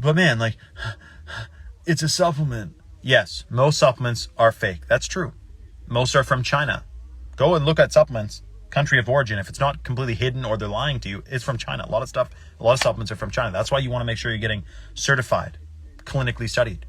but man, like, it's a supplement. Yes, most supplements are fake. That's true. Most are from China. Go and look at supplements, country of origin. If it's not completely hidden or they're lying to you, it's from China. A lot of supplements are from China. That's why you want to make sure you're getting certified, clinically studied,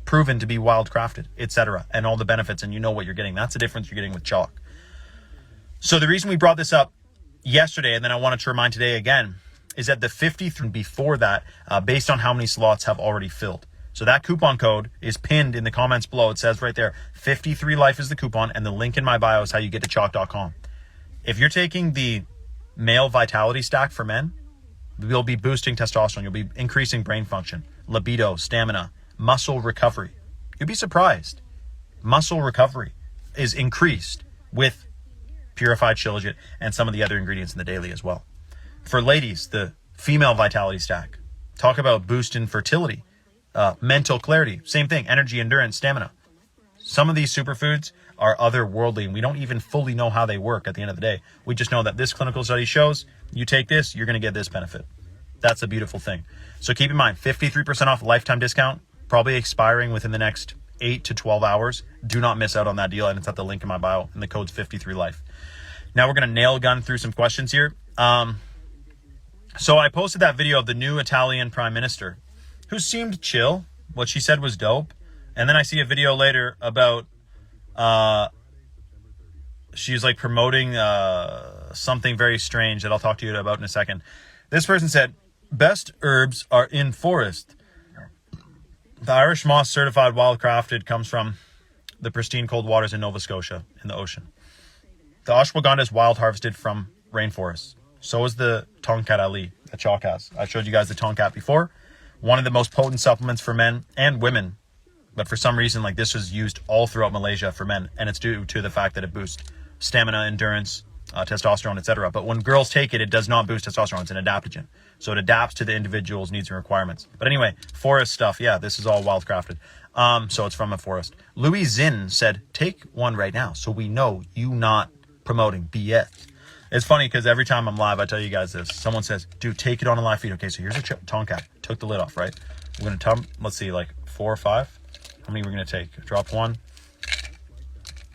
proven to be wild crafted, etc., and all the benefits, and you know what you're getting. That's the difference you're getting with chalk. So the reason we brought this up yesterday, and then I wanted to remind today again, is that the 53 before that, based on how many slots have already filled. So that coupon code is pinned in the comments below. It says right there, 53 Life is the coupon, and the link in my bio is how you get to chalk.com. If you're taking the male vitality stack for men, you'll be boosting testosterone. You'll be increasing brain function, libido, stamina, muscle recovery. You'll be surprised. Muscle recovery is increased with purified shilajit and some of the other ingredients in the daily as well. For ladies, the female vitality stack. Talk about boosting fertility, mental clarity, same thing, energy, endurance, stamina. Some of these superfoods are otherworldly, and we don't even fully know how they work at the end of the day. We just know that this clinical study shows you take this, you're going to get this benefit. That's a beautiful thing. So keep in mind, 53% off lifetime discount, probably expiring within the next 8 to 12 hours. Do not miss out on that deal, and it's at the link in my bio, and the code's 53Life. Now we're going to nail gun through some questions here. So I posted that video of the new Italian prime minister who seemed chill. What she said was dope. And then I see a video later about she's like promoting something very strange that I'll talk to you about in a second. This person said, best herbs are in forest. The Irish moss certified wild crafted comes from the pristine cold waters in Nova Scotia in the ocean. The ashwagandha is wild harvested from rainforests. So is the Tonkat Ali that chalk has. I showed you guys the Tonkat before. One of the most potent supplements for men and women. But for some reason, like, this was used all throughout Malaysia for men. And it's due to the fact that it boosts stamina, endurance, testosterone, etc. But when girls take it, it does not boost testosterone. It's an adaptogen. So it adapts to the individual's needs and requirements. But anyway, forest stuff. Yeah, this is all wild crafted. So it's from a forest. Louis Zinn said, take one right now so we know you not promoting BS. It's funny because every time I'm live, I tell you guys this. Someone says, dude, take it on a live feed. Okay, so here's a Tonkat. Took the lid off, right? We're going to let's see, like 4 or 5. How many we're going to take? Drop 1.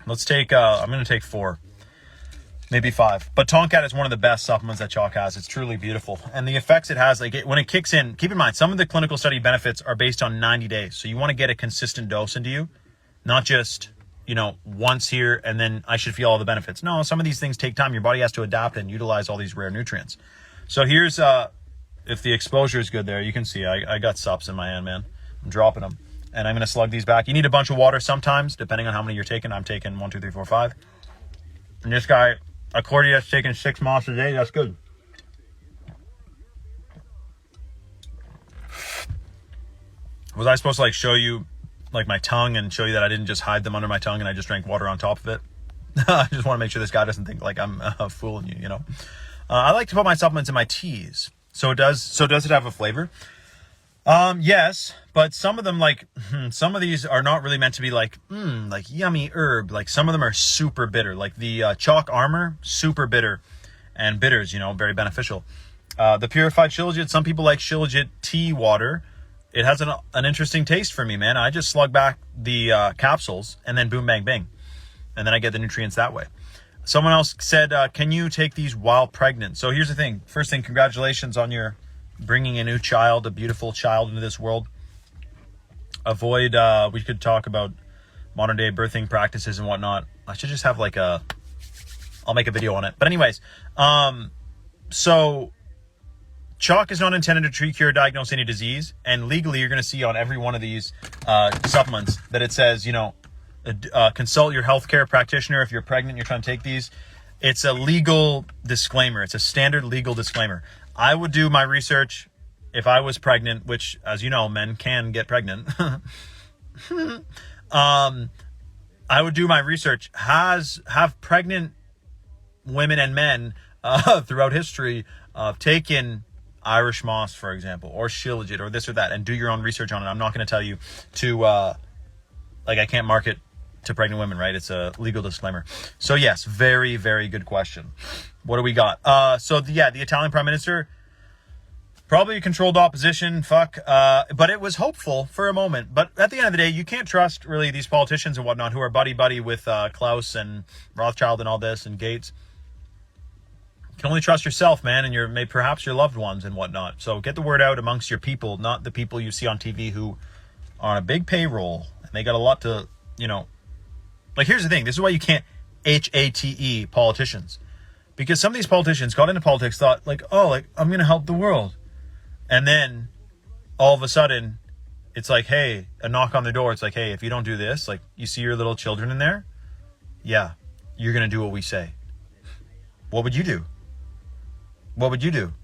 Let's take, I'm going to take 4. Maybe 5. But Tonkat is one of the best supplements that chalk has. It's truly beautiful. And the effects it has, like when it kicks in, keep in mind, some of the clinical study benefits are based on 90 days. So you want to get a consistent dose into you, not just, once here and then I should feel all the benefits. No, some of these things take time. Your body has to adapt and utilize all these rare nutrients. So here's, if the exposure is good there, you can see I got sups in my hand, man. I'm dropping them. And I'm going to slug these back. You need a bunch of water sometimes, depending on how many you're taking. I'm taking 1, 2, 3, 4, 5. And this guy, according to us, taking 6 moss a day. That's good. Was I supposed to show you my tongue and show you that I didn't just hide them under my tongue and I just drank water on top of it? I just want to make sure this guy doesn't think like I'm fooling you, I like to put my supplements in my teas. So does it have a flavor? Yes, but some of them, some of these are not really meant to be like yummy herb. Like some of them are super bitter, like the chalk armor, super bitter, and bitters, very beneficial. The purified shilajit, some people like shilajit tea water. It has an interesting taste for me, man. I just slug back the capsules and then boom, bang, bang. And then I get the nutrients that way. Someone else said, can you take these while pregnant? So here's the thing. First thing, congratulations on your bringing a new child, a beautiful child into this world. Avoid, we could talk about modern day birthing practices and whatnot. I should just have I'll make a video on it. But anyways, so chalk is not intended to treat, cure, diagnose any disease. And legally, you're going to see on every one of these supplements that it says, consult your healthcare practitioner if you're pregnant, you're trying to take these. It's a legal disclaimer. It's a standard legal disclaimer. I would do my research if I was pregnant, which, as you know, men can get pregnant. I would do my research. Have pregnant women and men throughout history taken Irish moss, for example, or shilajit, or this or that, and do your own research on it. I'm not going to tell you to, I can't market to pregnant women, right? It's a legal disclaimer. So yes, very, very good question. What do we got? The Italian Prime Minister, Probably a controlled opposition, but it was hopeful for a moment. But at the end of the day, you can't trust really these politicians and whatnot who are buddy-buddy with Klaus and Rothschild and all this and Gates. You can only trust yourself, man, and perhaps your loved ones and whatnot. So get the word out amongst your people, not the people you see on TV who are on a big payroll. And they got a lot to, like, here's the thing. This is why you can't HATE politicians. Because some of these politicians got into politics, thought, like, I'm going to help the world. And then all of a sudden, it's like, hey, a knock on the door. It's like, hey, if you don't do this, like, you see your little children in there? Yeah, you're going to do what we say. What would you do? What would you do?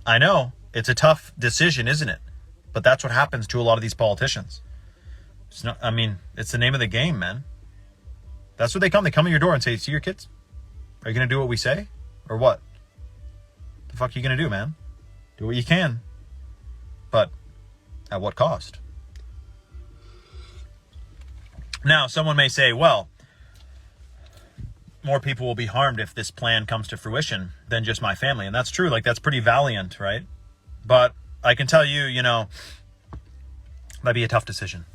I know, it's a tough decision, isn't it? But that's what happens to a lot of these politicians. It's the name of the game, man. That's what they come. They come at your door and say, see your kids? Are you going to do what we say? Or what? The fuck are you going to do, man? Do what you can. But at what cost? Now, someone may say, well, more people will be harmed if this plan comes to fruition than just my family. And that's true. Like, that's pretty valiant, right? But I can tell you, that'd be a tough decision.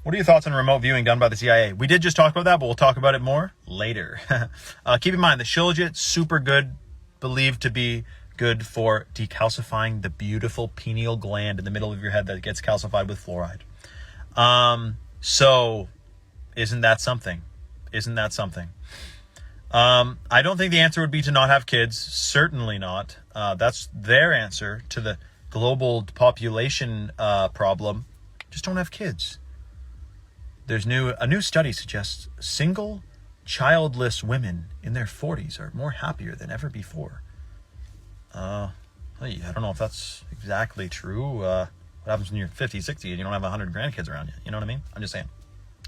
What are your thoughts on remote viewing done by the CIA? We did just talk about that, but we'll talk about it more later. Keep in mind, the Shilajit, super good, believed to be good for decalcifying the beautiful pineal gland in the middle of your head that gets calcified with fluoride. So isn't that something? I don't think the answer would be to not have kids. Certainly not. That's their answer to the global population problem. Just don't have kids. A new study suggests single, childless women in their 40s are more happier than ever before. I don't know if that's exactly true. What happens when you're 50, 60 and you don't have 100 grandkids around you? You know what I mean? I'm just saying.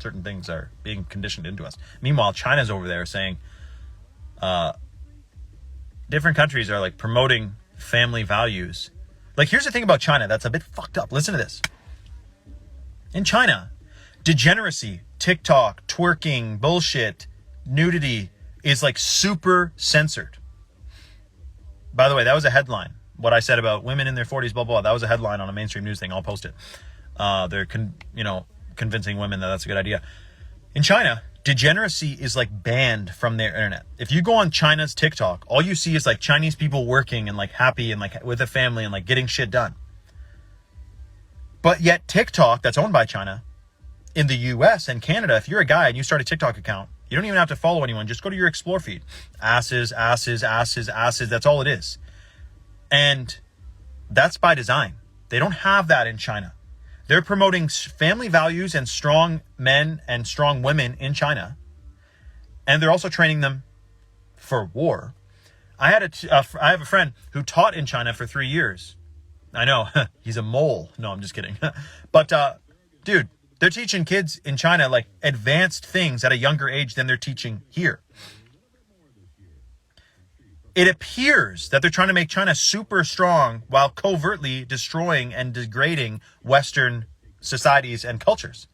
Certain things are being conditioned into us. Meanwhile, China's over there saying different countries are like promoting family values. Like, here's the thing about China that's a bit fucked up. Listen to this. In China, degeneracy, TikTok, twerking, bullshit, nudity is like super censored. By the way, that was a headline. What I said about women in their 40s, blah, blah, that was a headline on a mainstream news thing. I'll post it. They're convincing women that that's a good idea. In China, degeneracy is like banned from their internet. If you go on China's TikTok, all you see is like Chinese people working and like happy and like with a family and like getting shit done. But yet TikTok, that's owned by China, in the US and Canada, if you're a guy and you start a TikTok account, you don't even have to follow anyone. Just go to your explore feed. Asses, asses, asses, asses. That's all it is. And that's by design. They don't have that in China. They're promoting family values and strong men and strong women in China. And they're also training them for war. I have a friend who taught in China for 3 years. I know, he's a mole. No, I'm just kidding. But, dude, they're teaching kids in China like advanced things at a younger age than they're teaching here. It appears that they're trying to make China super strong while covertly destroying and degrading Western societies and cultures.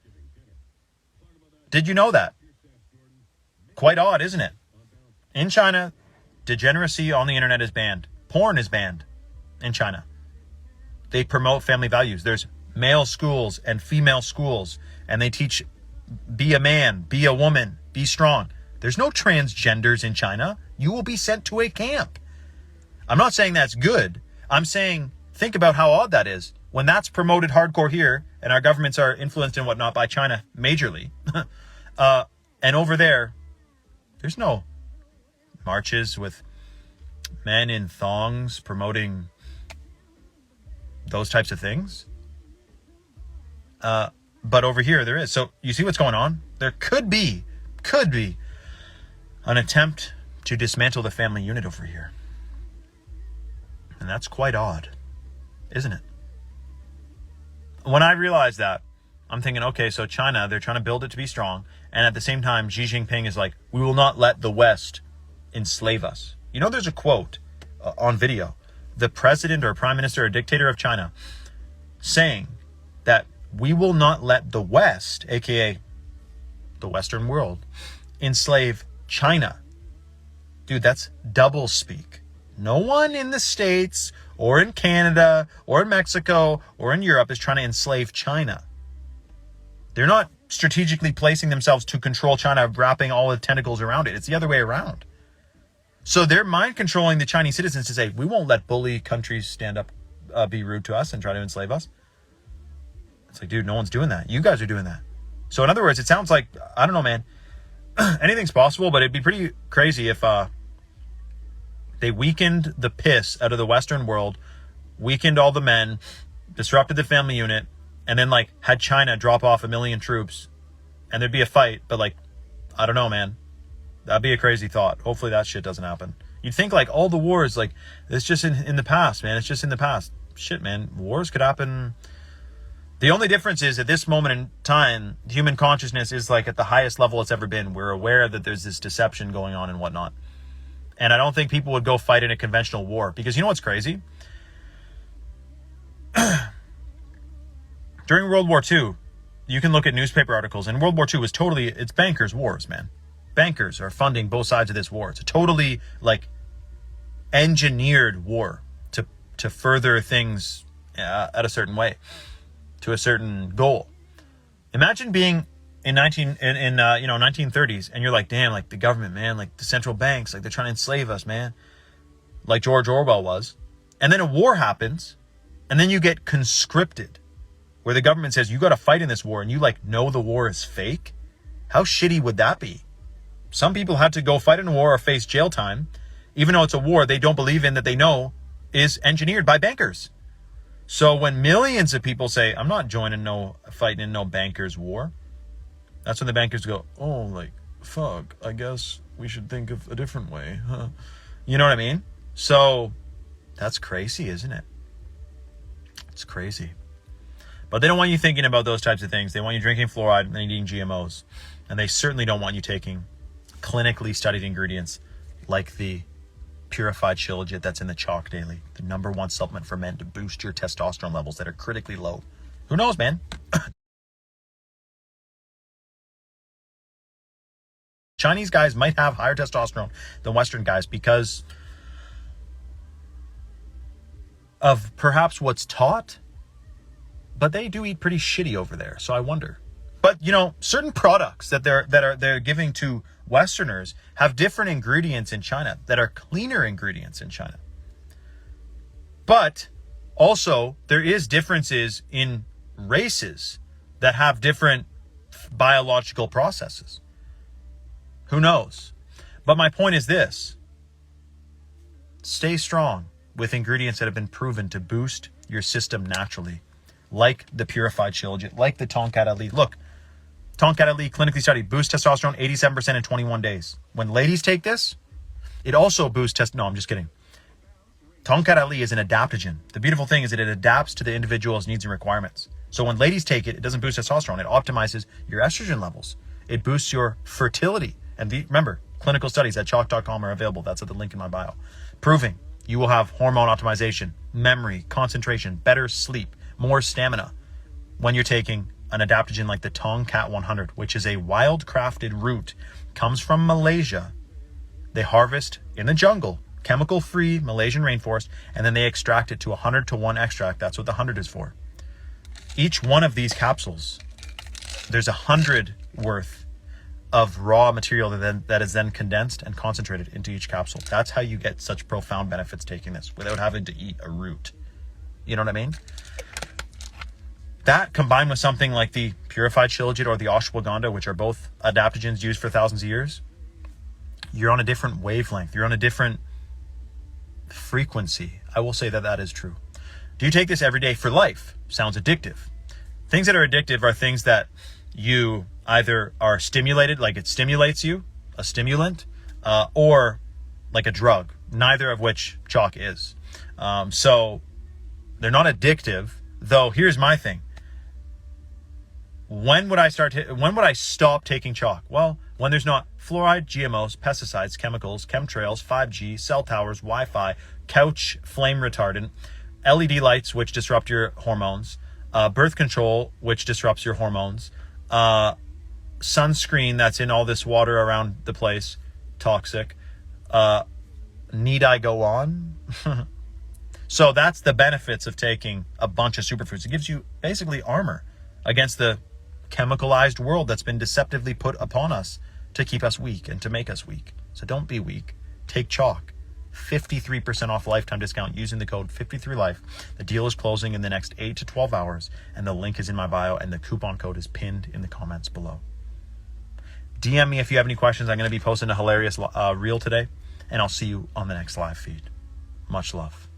Did you know that? Quite odd, isn't it? In China, degeneracy on the internet is banned. Porn is banned in China. They promote family values. There's male schools and female schools, and they teach be a man, be a woman, be strong. There's no transgenders in China. You will be sent to a camp. I'm not saying that's good. I'm saying think about how odd that is. When that's promoted hardcore here, and our governments are influenced and whatnot by China majorly, and over there, there's no marches with men in thongs promoting those types of things. But over here there is. So you see what's going on? There could be an attempt to dismantle the family unit over here. And that's quite odd, isn't it? When I realized that, I'm thinking, okay, so China, they're trying to build it to be strong. And at the same time, Xi Jinping is like, we will not let the West enslave us. You know, there's a quote on video. The president or prime minister or dictator of China saying that we will not let the West, aka the Western world, enslave China. Dude, that's double speak. No one in the States or in Canada or in Mexico or in Europe is trying to enslave China. They're not strategically placing themselves to control China, wrapping all the tentacles around it. It's the other way around. So they're mind controlling the Chinese citizens to say, we won't let bully countries stand up, be rude to us and try to enslave us. It's like, dude, no one's doing that. You guys are doing that. So in other words, it sounds like, I don't know, man, anything's possible, but it'd be pretty crazy if they weakened the piss out of the Western world, weakened all the men, disrupted the family unit, and then like had China drop off 1 million troops and there'd be a fight. But like, I don't know, man. That'd be a crazy thought. Hopefully that shit doesn't happen. You'd think like all the wars, like it's just in the past, man. It's just in the past. Shit, man. Wars could happen. The only difference is at this moment in time, human consciousness is like at the highest level it's ever been. We're aware that there's this deception going on and whatnot. And I don't think people would go fight in a conventional war because you know what's crazy? During World War II, you can look at newspaper articles, and World War II was totally, it's bankers' wars, man. Bankers are funding both sides of this war. It's a totally like engineered war to further things at a certain way, to a certain goal. Imagine being in 1930s, and you're like, damn, like the government, man, like the central banks, like they're trying to enslave us, man, like George Orwell was. And then a war happens, and then you get conscripted, where the government says you got to fight in this war, and you like know the war is fake. How shitty would that be? Some people had to go fight in a war or face jail time, even though it's a war they don't believe in, that they know is engineered by bankers. So when millions of people say, I'm not fighting in no bankers war, that's when the bankers go, oh, like, fuck, I guess we should think of a different way. Huh? You know what I mean? So that's crazy, isn't it? It's crazy. But they don't want you thinking about those types of things. They want you drinking fluoride and eating GMOs. And they certainly don't want you taking clinically studied ingredients like the purified shilajit that's in the chalk daily, the #1 supplement for men to boost your testosterone levels that are critically low. Who knows, man? Chinese guys might have higher testosterone than Western guys because of perhaps what's taught, but they do eat pretty shitty over there. So I wonder. But you know, certain products that they're giving to Westerners have different ingredients in China that are cleaner ingredients in China. But also there is differences in races that have different biological processes. Who knows? But my point is this: stay strong with ingredients that have been proven to boost your system naturally, like the purified shilajit, like the Tongkat Ali. Look, Tongkat Ali, clinically studied, boosts testosterone 87% in 21 days. When ladies take this, it also boosts no, I'm just kidding. Tongkat Ali is an adaptogen. The beautiful thing is that it adapts to the individual's needs and requirements. So when ladies take it, it doesn't boost testosterone. It optimizes your estrogen levels. It boosts your fertility. And remember, clinical studies at chalk.com are available. That's at the link in my bio. Proving you will have hormone optimization, memory, concentration, better sleep, more stamina when you're taking an adaptogen like the Tongkat 100, which is a wild-crafted root, comes from Malaysia. They harvest in the jungle, chemical-free Malaysian rainforest, and then they extract it to 100-to-1 extract. That's what the 100 is for. Each one of these capsules, there's 100 worth of raw material that is then condensed and concentrated into each capsule. That's how you get such profound benefits taking this without having to eat a root. You know what I mean? That combined with something like the purified shilajit or the ashwagandha, which are both adaptogens used for thousands of years, you're on a different wavelength. You're on a different frequency. I will say that is true. Do you take this every day for life? Sounds addictive. Things that are addictive are things that you either are stimulated, like it stimulates you, a stimulant, or like a drug, neither of which chalk is. So they're not addictive, though. Here's my thing. When would I stop taking chalk? Well, when there's not fluoride, GMOs, pesticides, chemicals, chemtrails, 5G, cell towers, Wi-Fi, couch flame retardant, LED lights, which disrupt your hormones, birth control, which disrupts your hormones, sunscreen that's in all this water around the place, toxic. Need I go on? So that's the benefits of taking a bunch of superfoods. It gives you basically armor against the chemicalized world that's been deceptively put upon us to keep us weak and to make us weak. So don't be weak. Take chalk. 53% off lifetime discount using the code 53life. The deal is closing in the next 8 to 12 hours, and the link is in my bio, and the coupon code is pinned in the comments below. DM me if you have any questions. I'm going to be posting a hilarious reel today, and I'll see you on the next live feed. Much love.